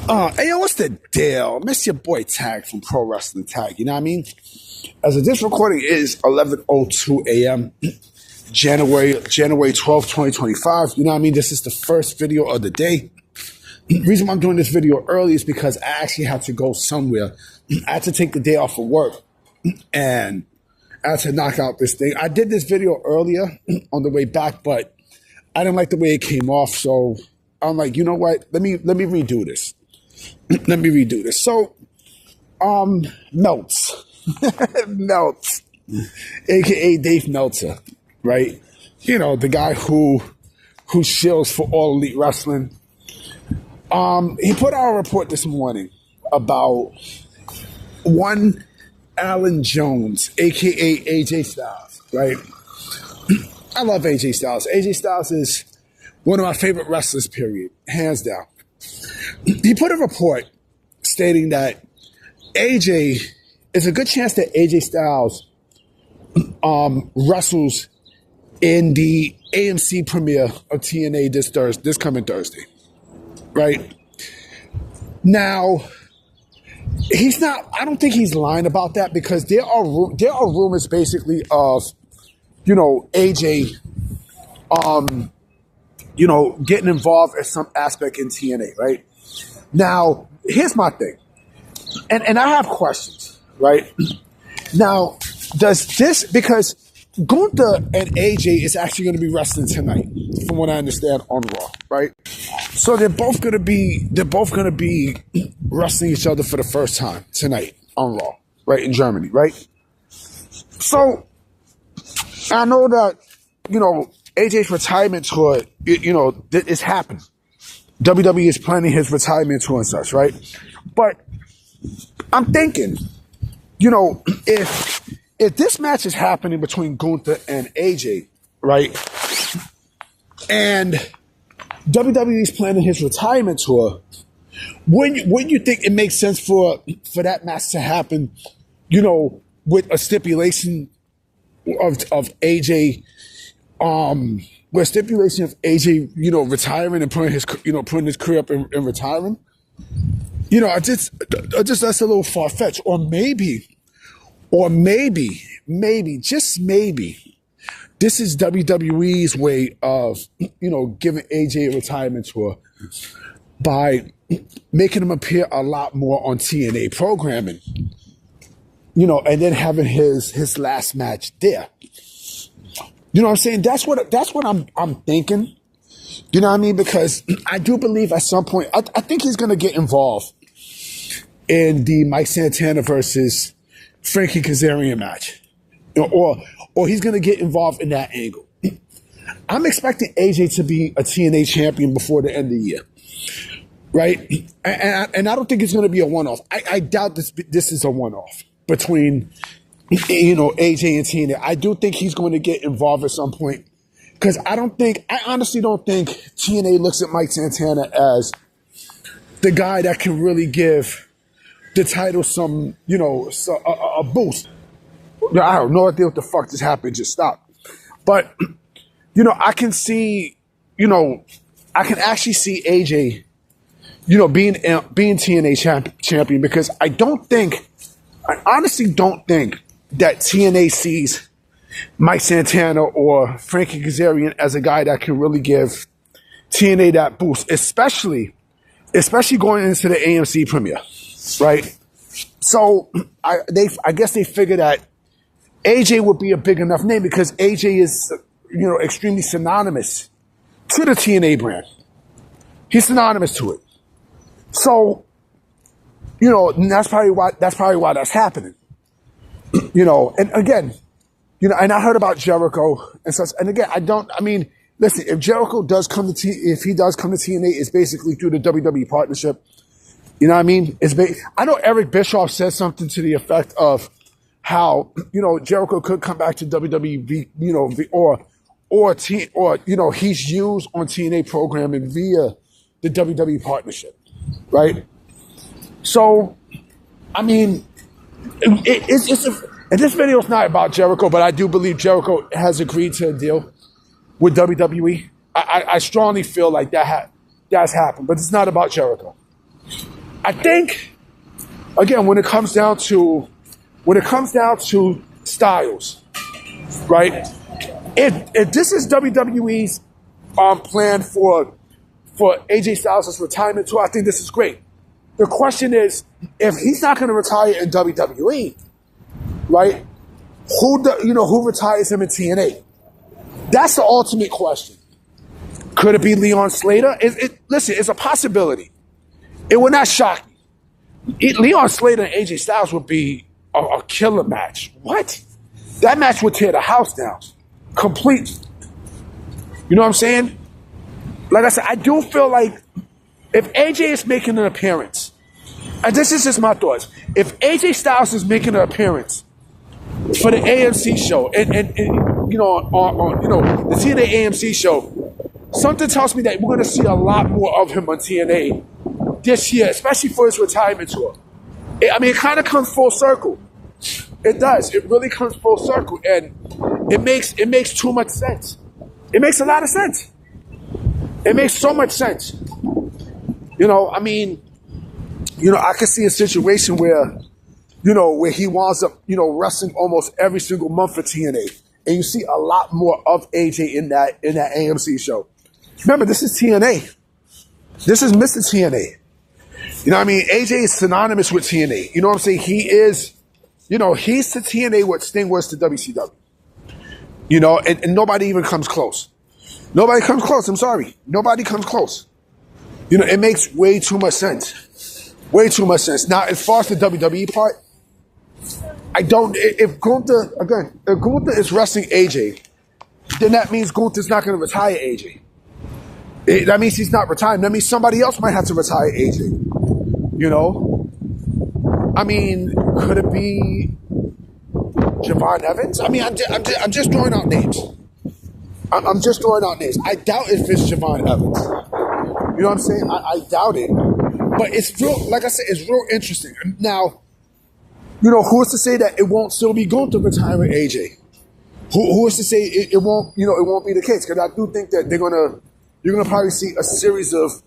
Hey, yo, what's the deal? Miss your boy Tag from Pro Wrestling Tag, you know what I mean? As of this recording is 11:02 a.m., January 12th, 2025. You know what I mean? This is the first video of the day. The reason why I'm doing this video early is because I actually had to go somewhere. I had to take the day off of work, and I had to knock out this thing. I did this video earlier on the way back, but I didn't like the way it came off, so I'm like, you know what? Let me redo this. Let me redo this. So, Melts, Melts, aka Dave Meltzer, right? You know, the guy who shills for All Elite Wrestling. He put out a report this morning about one Alan Jones, aka AJ Styles, right? I love AJ Styles. AJ Styles is one of my favorite wrestlers, period, hands down. He put a report stating that AJ, there's a good chance that AJ Styles wrestles in the AMC premiere of TNA this coming Thursday, right? Now, he's not, I don't think he's lying about that, because there are rumors basically of, you know, AJ, you know, getting involved in some aspect in TNA, right? Now, here's my thing. And I have questions, right? Now, does this, because Gunther and AJ is actually going to be wrestling tonight, from what I understand, on Raw, right? So they're both going to be wrestling each other for the first time tonight on Raw, right, in Germany, right? So I know that, you know, AJ's retirement tour, you know, is happening. WWE is planning his retirement tour and such, right? But I'm thinking, you know, if this match is happening between Gunther and AJ, right, and WWE is planning his retirement tour, wouldn't you think it makes sense for that match to happen, you know, with a stipulation of AJ, with a stipulation of AJ, you know, retiring and putting his career up and retiring? You know, I just that's a little far fetched. Or maybe, just maybe, this is WWE's way of, you know, giving AJ a retirement tour by making him appear a lot more on TNA programming, you know, and then having his last match there. You know what I'm saying? That's what I'm thinking. You know what I mean? Because I do believe at some point, I think he's going to get involved in the Mike Santana versus Frankie Kazarian match, or he's going to get involved in that angle. I'm expecting AJ to be a TNA champion before the end of the year, right? And I don't think it's going to be a one-off. I doubt this is a one-off between, you know, AJ and TNA. I do think he's going to get involved at some point, because I honestly don't think TNA looks at Mike Santana as the guy that can really give the title some, you know, a boost. I have no idea what the fuck just happened. Just stopped. But, you know, I can actually see AJ, you know, being TNA champion, because I honestly don't think that TNA sees Mike Santana or Frankie Kazarian as a guy that can really give TNA that boost, especially going into the AMC premiere, right? So I guess they figured that AJ would be a big enough name, because AJ is, you know, extremely synonymous to the TNA brand. He's synonymous to it. So, you know, that's probably why that's happening. You know, and again, you know, and I heard about Jericho and such. And again, listen, if Jericho does come to if he does come to TNA, it's basically through the WWE partnership. You know what I mean? I know Eric Bischoff said something to the effect of how, you know, Jericho could come back to WWE, you know, or you know, he's used on TNA programming via the WWE partnership, right? So, I mean, and this video is not about Jericho, but I do believe Jericho has agreed to a deal with WWE. I strongly feel like that's happened, but it's not about Jericho. I think, again, when it comes down to Styles, right? If this is WWE's plan for AJ Styles' retirement tour, I think this is great. The question is, if he's not going to retire in WWE, right? Who retires him in TNA? That's the ultimate question. Could it be Leon Slater? Listen, it's a possibility. It would not shock me. Leon Slater and AJ Styles would be a killer match. What? That match would tear the house down. Complete. You know what I'm saying? Like I said, I do feel like if AJ is making an appearance, and this is just my thoughts, if AJ Styles is making an appearance for the AMC show, and on the TNA AMC show, something tells me that we're going to see a lot more of him on TNA this year, especially for his retirement tour. It kind of comes full circle. It does. It really comes full circle, and it makes too much sense. It makes a lot of sense. It makes so much sense. I could see a situation where he winds up, wrestling almost every single month for TNA, and you see a lot more of AJ in that AMC show. Remember, this is TNA. This is Mr. TNA. AJ is synonymous with TNA. You know what I'm saying? He is, he's to TNA what Sting was to WCW. And nobody even comes close. Nobody comes close. I'm sorry. Nobody comes close. It makes way too much sense. Way too much sense. Now, as far as the WWE part, if Gunther is wrestling AJ, then that means Gunther's not going to retire AJ. That means he's not retiring. That means somebody else might have to retire AJ. Could it be Javon Evans? I'm just throwing out names. I'm just throwing out names. I doubt if it's Javon Evans. You know what I'm saying? I doubt it. But it's real, like I said, it's real interesting. Now, who is to say that it won't still be Gunther retiring AJ? Who is to say it won't, it won't be the case? Because I do think that you're gonna probably see a series of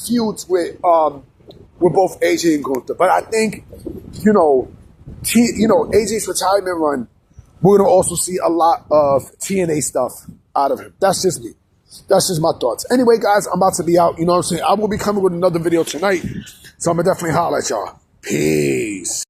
feuds with both AJ and Gunther. But I think, AJ's retirement run, we're gonna also see a lot of TNA stuff out of him. That's just me. That's just my thoughts. Anyway, guys, I'm about to be out. You know what I'm saying? I will be coming with another video tonight, so I'm gonna definitely holler at y'all. Peace.